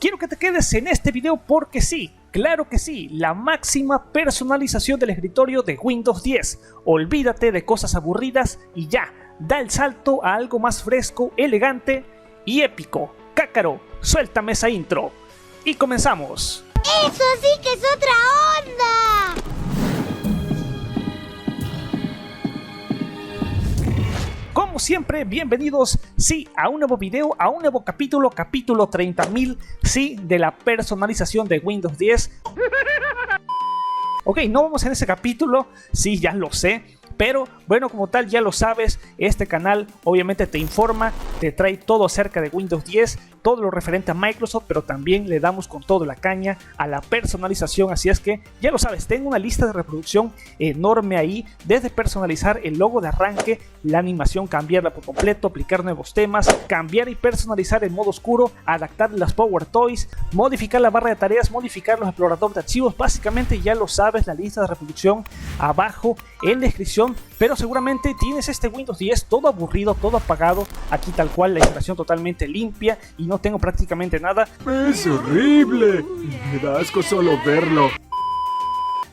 quiero que te quedes en este video porque sí, claro que sí, la máxima personalización del escritorio de Windows 10. Olvídate de cosas aburridas y ya, da el salto a algo más fresco, elegante y épico. Cácaro, suéltame esa intro. Y comenzamos. ¡Eso sí que es otra onda! Como siempre, bienvenidos, sí, a un nuevo video, a un nuevo capítulo 30.000, sí, de la personalización de Windows 10. Ok, no vamos en ese capítulo, sí, ya lo sé. Pero bueno, como tal ya lo sabes, este canal obviamente te informa, te trae todo acerca de Windows 10, todo lo referente a Microsoft, pero también le damos con todo la caña a la personalización. Así es que ya lo sabes, tengo una lista de reproducción enorme ahí, desde personalizar el logo de arranque, la animación, cambiarla por completo, aplicar nuevos temas, cambiar y personalizar el modo oscuro, adaptar las Power Toys, modificar la barra de tareas, modificar los exploradores de archivos. Básicamente ya lo sabes, la lista de reproducción abajo en descripción. Pero seguramente tienes este Windows 10 todo aburrido, todo apagado. Aquí tal cual la instalación totalmente limpia y no tengo prácticamente nada. ¡Es horrible! Me da asco solo verlo.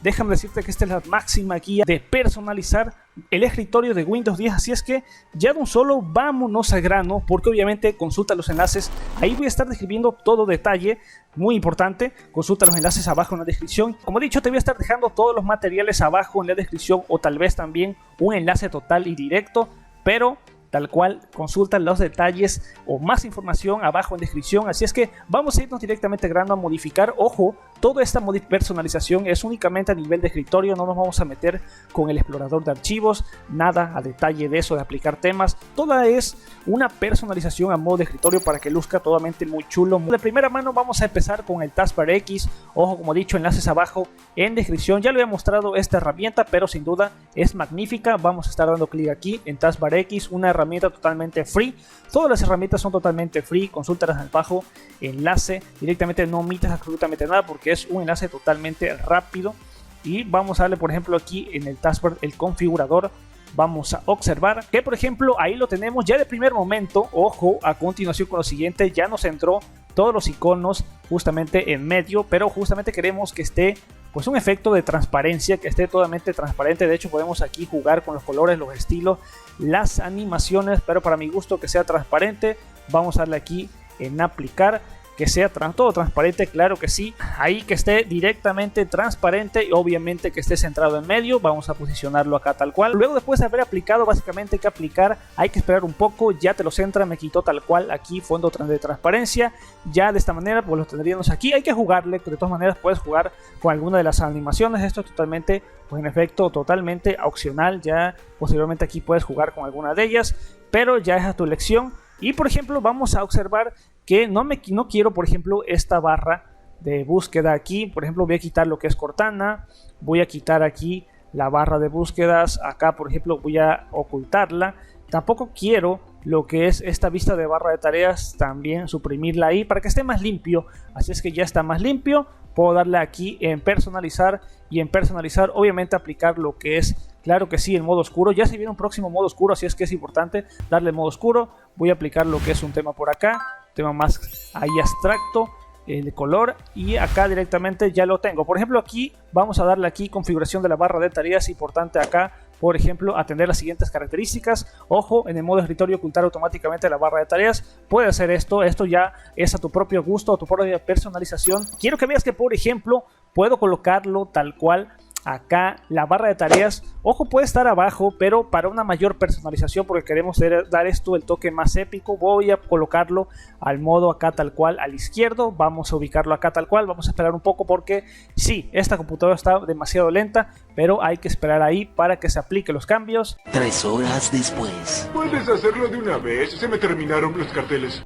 Déjame decirte que esta es la máxima guía de personalizar el escritorio de Windows 10, así es que ya de un solo vámonos al grano, porque obviamente consulta los enlaces, ahí voy a estar describiendo todo detalle, muy importante, consulta los enlaces abajo en la descripción. Como he dicho, te voy a estar dejando todos los materiales abajo en la descripción, o tal vez también un enlace total y directo, pero tal cual, consulta los detalles o más información abajo en descripción. Así es que vamos a irnos directamente al grano a modificar. Ojo, toda esta personalización es únicamente a nivel de escritorio, no nos vamos a meter con el explorador de archivos, nada a detalle de eso, de aplicar temas. Toda es una personalización a modo de escritorio para que luzca totalmente muy chulo. De primera mano vamos a empezar con el Taskbar X. Ojo, como he dicho, enlaces abajo en descripción. Ya le he mostrado esta herramienta, pero sin duda es magnífica. Vamos a estar dando clic aquí en Taskbar X, una herramienta totalmente free. Todas las herramientas son totalmente free, consúltalas abajo, enlace, directamente no omites absolutamente nada porque es un enlace totalmente rápido. Y vamos a darle, por ejemplo, aquí en el taskbar, el configurador. Vamos a observar que, por ejemplo, ahí lo tenemos ya de primer momento. Ojo, a continuación con lo siguiente, ya nos entró todos los iconos justamente en medio, pero justamente queremos que esté pues un efecto de transparencia, que esté totalmente transparente. De hecho podemos aquí jugar con los colores, los estilos, las animaciones, pero para mi gusto que sea transparente. Vamos a darle aquí en aplicar, que sea todo transparente, claro que sí, ahí que esté directamente transparente y obviamente que esté centrado en medio. Vamos a posicionarlo acá tal cual. Luego, después de haber aplicado, básicamente hay que aplicar, hay que esperar un poco, ya te lo centra, me quitó tal cual aquí fondo de transparencia. Ya de esta manera pues lo tendríamos aquí. Hay que jugarle, de todas maneras puedes jugar con alguna de las animaciones. Esto es totalmente, pues en efecto, totalmente opcional. Ya posteriormente aquí puedes jugar con alguna de ellas, pero ya es a tu elección. Y por ejemplo vamos a observar que no quiero, por ejemplo, esta barra de búsqueda aquí. Por ejemplo, voy a quitar lo que es Cortana, voy a quitar aquí la barra de búsquedas, acá por ejemplo voy a ocultarla. Tampoco quiero lo que es esta vista de barra de tareas, también suprimirla ahí para que esté más limpio. Así es que ya está más limpio. Puedo darle aquí en personalizar y en personalizar obviamente aplicar lo que es, claro que sí, el modo oscuro. Ya se viene un próximo modo oscuro, así es que es importante darle modo oscuro. Voy a aplicar lo que es un tema por acá, tema más ahí abstracto, de color, y acá directamente ya lo tengo. Por ejemplo, aquí vamos a darle aquí configuración de la barra de tareas. Importante acá, por ejemplo, atender las siguientes características. Ojo, en el modo escritorio ocultar automáticamente la barra de tareas. Puede hacer esto ya es a tu propio gusto, a tu propia personalización. Quiero que veas que, por ejemplo, puedo colocarlo tal cual acá la barra de tareas. Ojo, puede estar abajo, pero para una mayor personalización, porque queremos dar esto el toque más épico, voy a colocarlo al modo acá tal cual a la izquierda. Vamos a ubicarlo acá tal cual. Vamos a esperar un poco porque sí, esta computadora está demasiado lenta, pero hay que esperar ahí para que se aplique los cambios. 3 horas después. ¿Puedes hacerlo de una vez? Se me terminaron los carteles.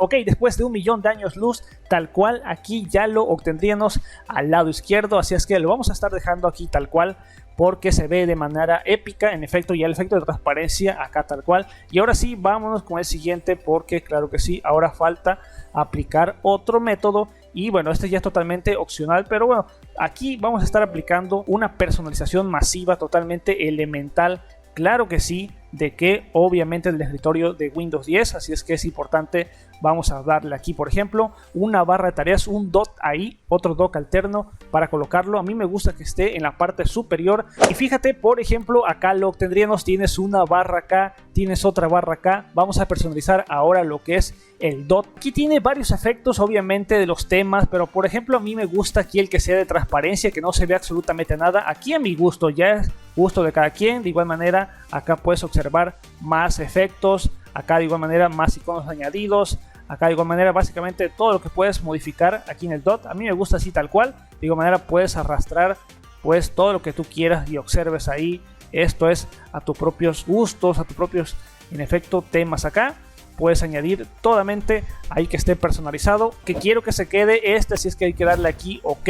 Ok, después de 1.000.000 de años luz, tal cual, aquí ya lo obtendríamos al lado izquierdo. Así es que lo vamos a estar dejando aquí tal cual, porque se ve de manera épica. En efecto, ya el efecto de transparencia acá tal cual. Y ahora sí, vámonos con el siguiente, porque claro que sí, ahora falta aplicar otro método. Y bueno, este ya es totalmente opcional, pero bueno, aquí vamos a estar aplicando una personalización masiva, totalmente elemental. Claro que sí, de que obviamente del escritorio de Windows 10, así es que es importante vamos a darle aquí, por ejemplo, una barra de tareas, un dot ahí, otro dock alterno para colocarlo. A mí me gusta que esté en la parte superior. Y fíjate, por ejemplo, acá lo obtendríamos, tienes una barra acá, tienes otra barra acá. Vamos a personalizar ahora lo que es el dot. Aquí tiene varios efectos, obviamente, de los temas, pero por ejemplo, a mí me gusta aquí el que sea de transparencia, que no se ve absolutamente nada. Aquí a mi gusto, ya es gusto de cada quien. De igual manera, acá puedes observar más efectos, acá de igual manera más iconos añadidos, acá de igual manera básicamente todo lo que puedes modificar aquí en el dot. A mí me gusta así tal cual. De igual manera puedes arrastrar pues todo lo que tú quieras y observes ahí. Esto es a tus propios gustos, a tus propios, en efecto, temas acá. Puedes añadir totalmente ahí que esté personalizado, que quiero que se quede este, si es que hay que darle aquí ok.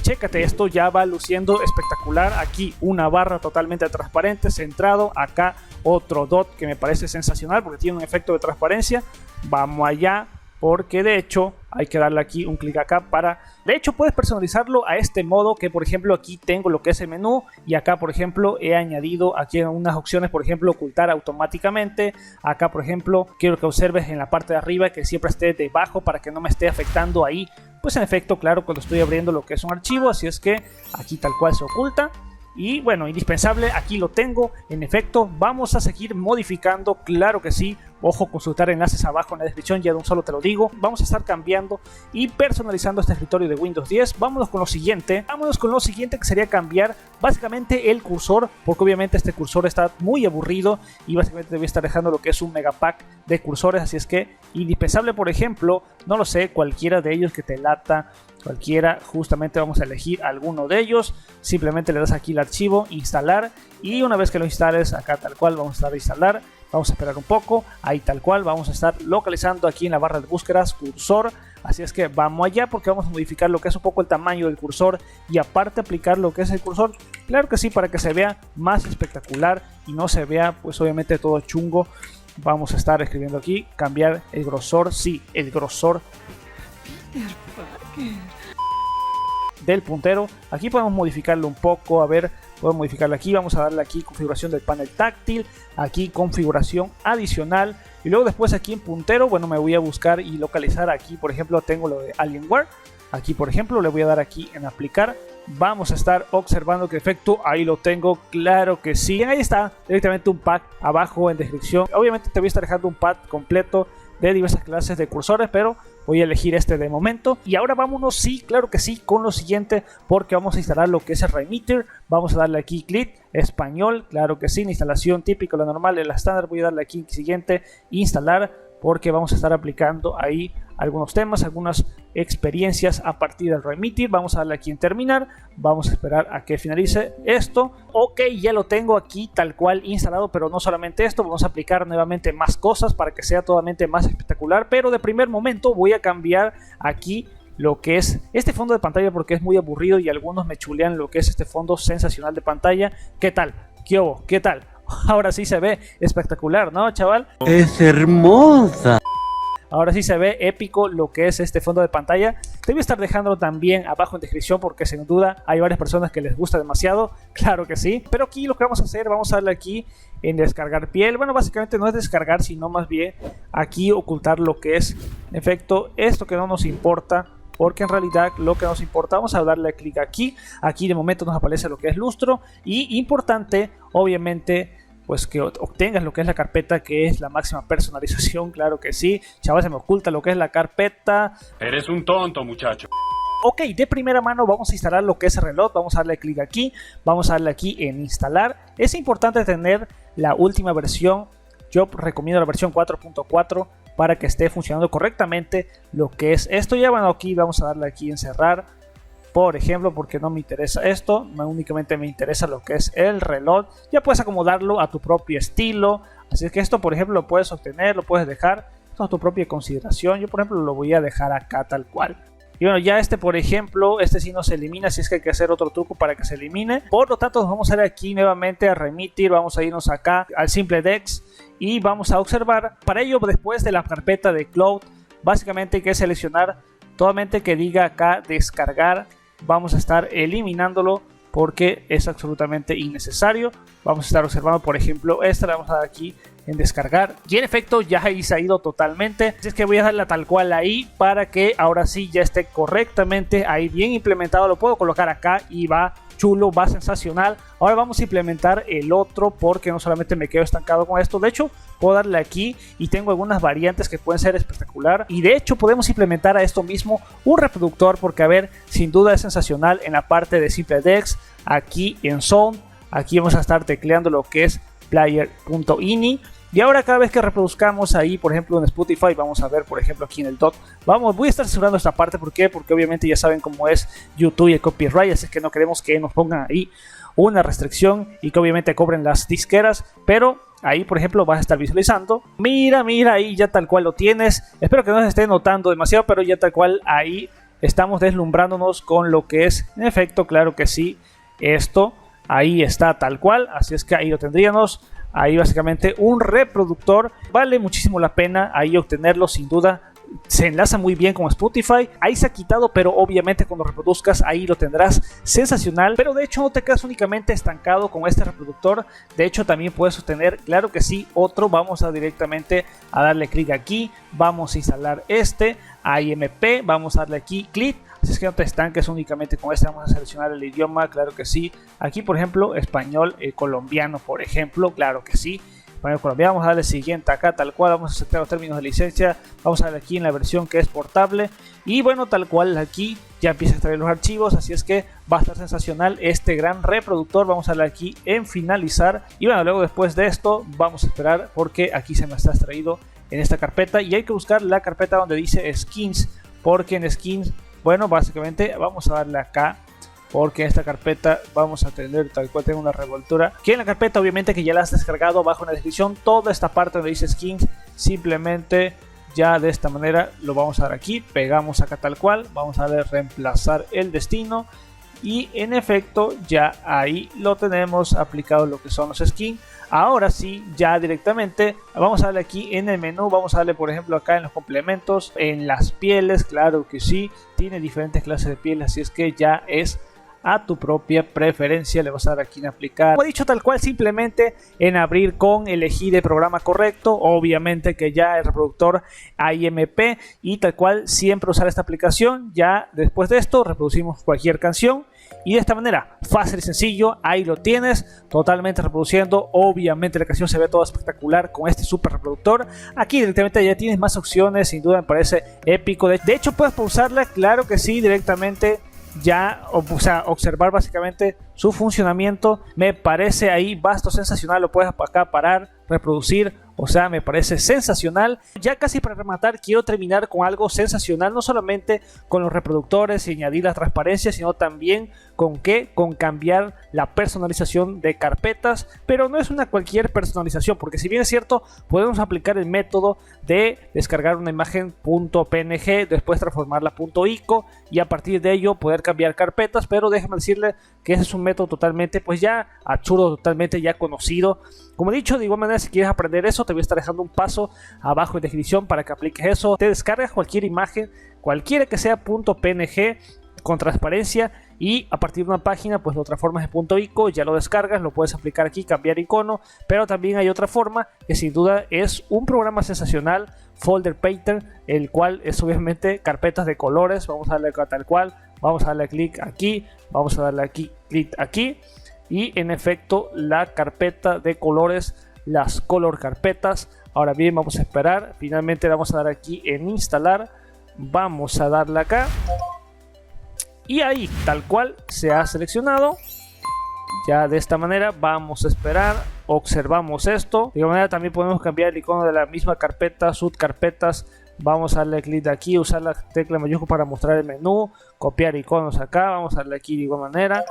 Chécate, esto ya va luciendo espectacular. Aquí una barra totalmente transparente, centrado. Acá otro dot que me parece sensacional porque tiene un efecto de transparencia. Vamos allá, porque de hecho hay que darle aquí un clic acá para... De hecho puedes personalizarlo a este modo, que por ejemplo aquí tengo lo que es el menú y acá por ejemplo he añadido aquí unas opciones, por ejemplo ocultar automáticamente. Acá por ejemplo quiero que observes en la parte de arriba que siempre esté debajo para que no me esté afectando ahí, pues en efecto, claro, cuando estoy abriendo lo que es un archivo. Así es que aquí tal cual se oculta. Y bueno, indispensable, aquí lo tengo. En efecto, vamos a seguir modificando, claro que sí. Ojo, consultar enlaces abajo en la descripción, ya de un solo te lo digo. Vamos a estar cambiando y personalizando este escritorio de Windows 10. Vámonos con lo siguiente. Que sería cambiar básicamente el cursor, porque obviamente este cursor está muy aburrido y básicamente te voy a estar dejando lo que es un megapack de cursores. Así es que indispensable, por ejemplo, no lo sé, cualquiera de ellos que te lata. Cualquiera, justamente vamos a elegir alguno de ellos. Simplemente le das aquí el archivo, instalar, y una vez que lo instales, acá tal cual vamos a estar a instalar. Vamos a esperar un poco, ahí tal cual vamos a estar localizando aquí en la barra de búsquedas cursor. Así es que vamos allá, porque vamos a modificar lo que es un poco el tamaño del cursor y aparte aplicar lo que es el cursor, claro que sí, para que se vea más espectacular y no se vea pues obviamente todo chungo. Vamos a estar escribiendo aquí, cambiar el grosor, sí, el grosor del puntero. Aquí podemos modificarlo un poco, a ver, podemos modificarlo aquí. Vamos a darle aquí configuración del panel táctil, aquí configuración adicional, y luego después aquí en puntero, bueno, me voy a buscar y localizar aquí, por ejemplo, tengo lo de Alienware. Aquí por ejemplo le voy a dar aquí en aplicar. Vamos a estar observando que efecto, ahí lo tengo, claro que sí. Ahí está directamente un pack abajo en descripción. Obviamente te voy a estar dejando un pack completo de diversas clases de cursores, pero voy a elegir este de momento. Y ahora vámonos, sí, claro que sí, con lo siguiente, porque vamos a instalar lo que es el Remeter. Vamos a darle aquí clic, español, claro que sí, la instalación típica, la normal, la estándar. Voy a darle aquí siguiente, instalar, porque vamos a estar aplicando ahí algunos temas, algunas experiencias a partir del Remeter. Vamos a darle aquí en terminar, vamos a esperar a que finalice esto. Ok, ya lo tengo aquí tal cual instalado, pero no solamente esto, vamos a aplicar nuevamente más cosas para que sea totalmente más espectacular. Pero de primer momento voy a cambiar aquí lo que es este fondo de pantalla, porque es muy aburrido y algunos me chulean lo que es este fondo sensacional de pantalla. ¿Qué tal? ¿Qué hubo? ¿Qué tal? Ahora sí se ve espectacular, ¿no, chaval? Es hermosa. Ahora sí se ve épico lo que es este fondo de pantalla. Te voy a estar dejándolo también abajo en descripción, porque sin duda hay varias personas que les gusta demasiado. Claro que sí. Pero aquí lo que vamos a hacer, vamos a darle aquí en descargar piel. Bueno, básicamente no es descargar, sino más bien aquí ocultar lo que es, en efecto, esto que no nos importa. Porque en realidad lo que nos importa, vamos a darle clic aquí. Aquí de momento nos aparece lo que es lustro. Y importante, obviamente, pues que obtengas lo que es la carpeta, que es la máxima personalización, claro que sí. Chaval, se me oculta lo que es la carpeta. Eres un tonto, muchacho. Ok, de primera mano vamos a instalar lo que es el reloj. Vamos a darle clic aquí, vamos a darle aquí en instalar. Es importante tener la última versión. Yo recomiendo la versión 4.4 para que esté funcionando correctamente lo que es esto. Ya bueno, aquí vamos a darle aquí en cerrar, por ejemplo, porque no me interesa esto, únicamente me interesa lo que es el reloj. Ya puedes acomodarlo a tu propio estilo, así es que esto, por ejemplo, lo puedes obtener, lo puedes dejar a tu propia consideración. Yo, por ejemplo, lo voy a dejar acá tal cual. Y bueno, ya este, por ejemplo, este sí no se elimina, así es que hay que hacer otro truco para que se elimine. Por lo tanto, nos vamos a ir aquí nuevamente a Remeter, vamos a irnos acá al Simple Dex y vamos a observar. Para ello, después de la carpeta de Cloud, básicamente hay que seleccionar totalmente que diga acá descargar. Vamos a estar eliminándolo porque es absolutamente innecesario. Vamos a estar observando, por ejemplo, esta, le vamos a dar aquí en descargar y en efecto ya ahí se ha ido totalmente. Así es que voy a darle tal cual ahí para que ahora sí ya esté correctamente ahí bien implementado. Lo puedo colocar acá y va chulo, va sensacional. Ahora vamos a implementar el otro porque no solamente me quedo estancado con esto. De hecho puedo darle aquí y tengo algunas variantes que pueden ser espectacular, y de hecho podemos implementar a esto mismo un reproductor porque a ver, sin duda es sensacional en la parte de SimpleDex. Aquí en Sound, aquí vamos a estar tecleando lo que es player.ini. Y ahora cada vez que reproduzcamos ahí, por ejemplo en Spotify, vamos a ver por ejemplo aquí en el dot, voy a estar censurando esta parte. ¿Por qué? Porque obviamente ya saben cómo es YouTube y el copyright, así que no queremos que nos pongan ahí una restricción y que obviamente cobren las disqueras, pero ahí por ejemplo vas a estar visualizando, mira ahí ya tal cual lo tienes. Espero que no se esté notando demasiado, pero ya tal cual ahí estamos deslumbrándonos con lo que es en efecto, claro que sí, esto ahí está tal cual. Así es que ahí lo tendríamos. Ahí básicamente un reproductor, vale muchísimo la pena ahí obtenerlo, sin duda. Se enlaza muy bien con Spotify. Ahí se ha quitado, pero obviamente cuando reproduzcas ahí lo tendrás sensacional. Pero de hecho no te quedas únicamente estancado con este reproductor. De hecho también puedes obtener, claro que sí, otro. Vamos a directamente a darle clic aquí. Vamos a instalar este AMP. Vamos a darle aquí clic. Así es que no te estanques únicamente con este. Vamos a seleccionar el idioma, claro que sí. Aquí por ejemplo español colombiano, por ejemplo, claro que sí. Español colombiano. Vamos a darle siguiente acá tal cual. Vamos a aceptar los términos de licencia. Vamos a darle aquí en la versión que es portable. Y bueno, tal cual aquí ya empieza a extraer los archivos. Así es que va a estar sensacional este gran reproductor. Vamos a darle aquí en finalizar. Y bueno, luego después de esto vamos a esperar porque aquí se me está extraído en esta carpeta. Y hay que buscar la carpeta donde dice skins, porque en skins, bueno, básicamente vamos a darle acá porque en esta carpeta vamos a tener tal cual, tengo una revoltura. Que en la carpeta obviamente que ya la has descargado, abajo en la descripción toda esta parte donde dice skins, simplemente ya de esta manera lo vamos a dar aquí, pegamos acá tal cual, vamos a darle reemplazar el destino y en efecto ya ahí lo tenemos aplicado lo que son los skins. Ahora sí, ya directamente vamos a darle aquí en el menú, vamos a darle por ejemplo acá en los complementos, en las pieles, claro que sí, tiene diferentes clases de pieles, así es que ya es a tu propia preferencia. Le vas a dar aquí en aplicar, como he dicho tal cual, simplemente en abrir con elegir el programa correcto, obviamente que ya el reproductor AMP y tal cual siempre usar esta aplicación. Ya después de esto reproducimos cualquier canción y de esta manera fácil y sencillo, ahí lo tienes totalmente reproduciendo. Obviamente la canción se ve toda espectacular con este super reproductor. Aquí directamente ya tienes más opciones, sin duda me parece épico. De hecho puedes pausarla, claro que sí, directamente ya, o sea, observar básicamente su funcionamiento. Me parece ahí vasto, sensacional. Lo puedes acá parar, reproducir, o sea, me parece sensacional. Ya casi para rematar, quiero terminar con algo sensacional, no solamente con los reproductores y añadir la transparencia, sino también con cambiar la personalización de carpetas. Pero no es una cualquier personalización, porque si bien es cierto, podemos aplicar el método de descargar una imagen .png, después transformarla .ico y a partir de ello poder cambiar carpetas. Pero déjame decirle que ese es un método totalmente, pues ya absurdo, totalmente ya conocido. Como he dicho, de igual manera, si quieres aprender eso, te voy a estar dejando un paso abajo en descripción para que apliques eso. Te descargas cualquier imagen, cualquiera que sea .png con transparencia, y a partir de una página pues lo transformas en .ico, ya lo descargas, lo puedes aplicar aquí, cambiar icono. Pero también hay otra forma que sin duda es un programa sensacional, Folder Painter, el cual es obviamente carpetas de colores. Vamos a darle acá tal cual, vamos a darle clic aquí, vamos a darle aquí clic aquí y en efecto la carpeta de colores, las color carpetas. Ahora bien, vamos a esperar, finalmente vamos a dar aquí en instalar, vamos a darle acá y ahí tal cual se ha seleccionado. Ya de esta manera vamos a esperar, observamos esto. De igual manera también podemos cambiar el icono de la misma carpeta, subcarpetas. Vamos a darle clic aquí, usar la tecla mayúscula para mostrar el menú, copiar iconos acá, vamos a darle aquí de igual manera.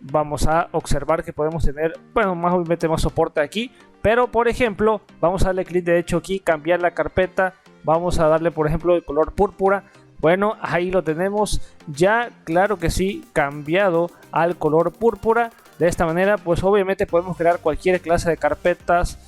Vamos a observar que podemos tener, bueno, más obviamente más soporte aquí, pero por ejemplo vamos a darle clic derecho aquí, cambiar la carpeta, vamos a darle por ejemplo el color púrpura. Bueno, ahí lo tenemos ya, claro que sí, cambiado al color púrpura. De esta manera pues obviamente podemos crear cualquier clase de carpetas.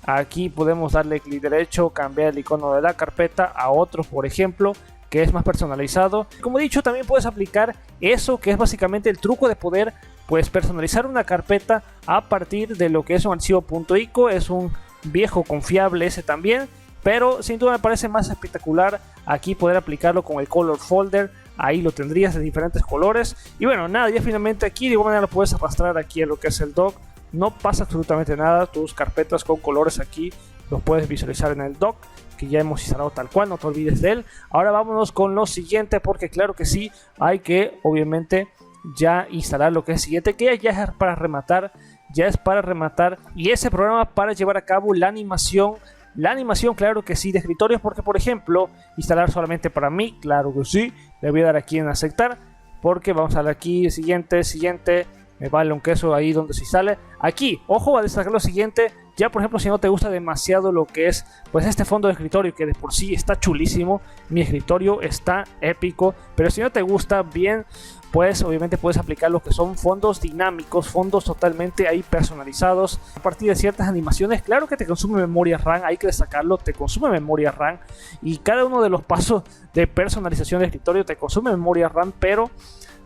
Aquí podemos darle clic derecho, cambiar el icono de la carpeta a otro, por ejemplo, que es más personalizado. Como he dicho, también puedes aplicar eso que es básicamente el truco de poder pues personalizar una carpeta a partir de lo que es un archivo .ico. Es un viejo confiable ese también, pero sin duda me parece más espectacular aquí poder aplicarlo con el color folder. Ahí lo tendrías de diferentes colores. Y bueno, nada, ya finalmente aquí de igual manera lo puedes arrastrar aquí a lo que es el dock. No pasa absolutamente nada, tus carpetas con colores aquí los puedes visualizar en el dock, que ya hemos instalado tal cual, no te olvides de él. Ahora vámonos con lo siguiente, porque claro que sí, hay que obviamente ya instalar lo que es siguiente, que ya es para rematar, y ese programa para llevar a cabo la animación, claro que sí, de escritorios, porque por ejemplo, instalar solamente para mí, claro que sí, le voy a dar aquí en aceptar, porque vamos a darle aquí, siguiente, me vale un queso ahí donde se sale. Aquí, ojo a destacar lo siguiente, ya por ejemplo si no te gusta demasiado lo que es pues este fondo de escritorio, que de por sí está chulísimo, mi escritorio está épico, pero si no te gusta bien, pues obviamente puedes aplicar lo que son fondos dinámicos, fondos totalmente ahí personalizados a partir de ciertas animaciones. Claro que te consume memoria RAM, hay que destacarlo, te consume memoria RAM, y cada uno de los pasos de personalización de escritorio te consume memoria RAM, pero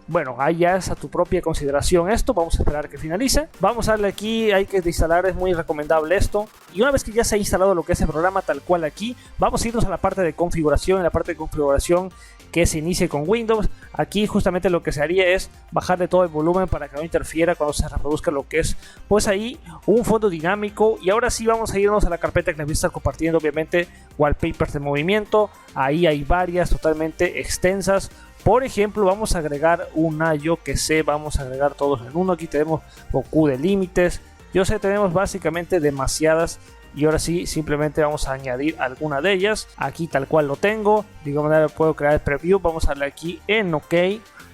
bueno, ahí ya es a tu propia consideración esto. Vamos a esperar que finalice. Vamos a darle aquí, hay que instalar, es muy recomendable esto. Y una vez que ya se ha instalado lo que es el programa tal cual aquí, vamos a irnos a la parte de configuración. En la parte de configuración que se inicie con Windows, aquí justamente lo que se haría es bajarle todo el volumen para que no interfiera cuando se reproduzca lo que es pues ahí un fondo dinámico. Y ahora sí vamos a irnos a la carpeta que les voy a estar compartiendo, obviamente wallpapers de movimiento. Ahí hay varias totalmente extensas. Por ejemplo, vamos a agregar una, yo que sé, vamos a agregar todos en uno. Aquí tenemos Goku de límites. Yo sé, tenemos básicamente demasiadas. Y ahora sí, simplemente vamos a añadir alguna de ellas. Aquí tal cual lo tengo. De igual manera puedo crear el preview. Vamos a darle aquí en OK.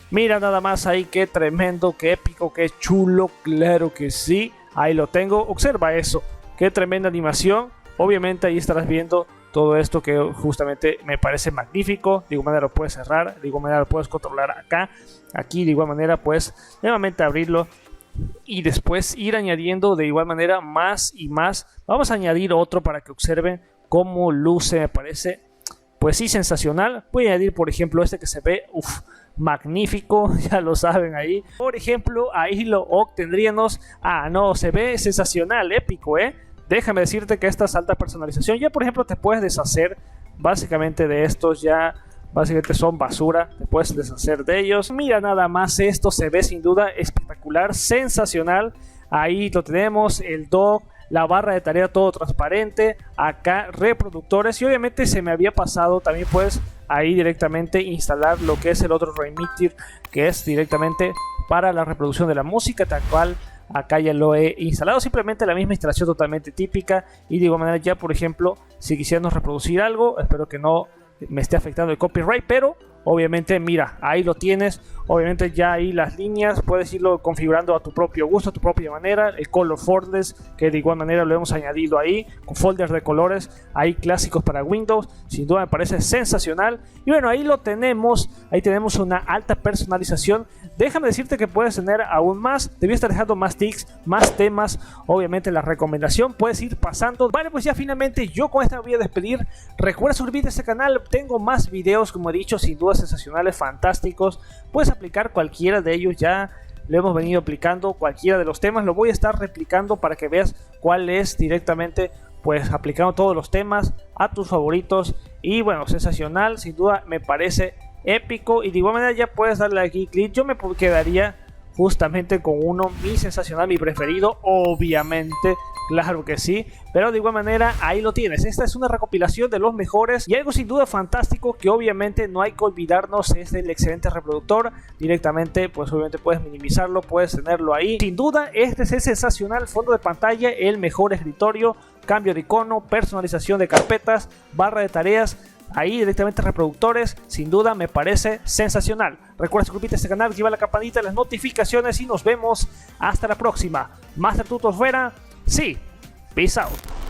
Mira nada más ahí, qué tremendo, qué épico, qué chulo. Claro que sí, ahí lo tengo. Observa eso, qué tremenda animación. Obviamente ahí estarás viendo todo esto que justamente me parece magnífico. De igual manera lo puedes cerrar, de igual manera lo puedes controlar acá, aquí de igual manera puedes nuevamente abrirlo y después ir añadiendo de igual manera más y más. Vamos a añadir otro para que observen cómo luce, me parece pues sí sensacional. Voy a añadir por ejemplo este que se ve magnífico, ya lo saben ahí. Por ejemplo ahí lo obtendríamos, no, se ve sensacional, épico, Déjame decirte que esta es alta personalización. Ya por ejemplo te puedes deshacer básicamente de estos, ya básicamente son basura, te puedes deshacer de ellos. Mira nada más, esto se ve sin duda espectacular, sensacional. Ahí lo tenemos, el dock, la barra de tarea todo transparente, acá reproductores, y obviamente se me había pasado, también puedes ahí directamente instalar lo que es el otro Remitter, que es directamente para la reproducción de la música, tal cual. Acá ya lo he instalado, simplemente la misma instalación totalmente típica. Y de igual manera ya por ejemplo si quisiéramos reproducir algo, espero que no me esté afectando el copyright, pero obviamente mira, ahí lo tienes. Obviamente ya ahí las líneas puedes irlo configurando a tu propio gusto, a tu propia manera. El color folders, que de igual manera lo hemos añadido ahí con folders de colores ahí clásicos para Windows. Sin duda me parece sensacional. Y bueno, ahí lo tenemos, ahí tenemos una alta personalización. Déjame decirte que puedes tener aún más. Te voy a estar dejando más tics, más temas. Obviamente la recomendación puedes ir pasando. Vale, pues ya finalmente yo con esta me voy a despedir. Recuerda suscribirte a este canal, tengo más videos como he dicho, sin duda sensacionales, fantásticos. Puedes aplicar cualquiera de ellos, ya lo hemos venido aplicando, cualquiera de los temas lo voy a estar replicando para que veas cuál es directamente, pues aplicando todos los temas a tus favoritos. Y bueno, sensacional, sin duda me parece épico. Y de igual manera ya puedes darle aquí clic. Yo me quedaría justamente con uno, mi sensacional, mi preferido, obviamente, claro que sí, pero de igual manera ahí lo tienes. Esta es una recopilación de los mejores y algo sin duda fantástico que obviamente no hay que olvidarnos es el excelente reproductor. Directamente pues obviamente puedes minimizarlo, puedes tenerlo ahí. Sin duda este es el sensacional fondo de pantalla, el mejor escritorio, cambio de icono, personalización de carpetas, barra de tareas, ahí directamente reproductores. Sin duda me parece sensacional. Recuerda suscribirte a este canal, activar la campanita de las notificaciones y nos vemos hasta la próxima. Master Tutos fuera. Sí, peace out.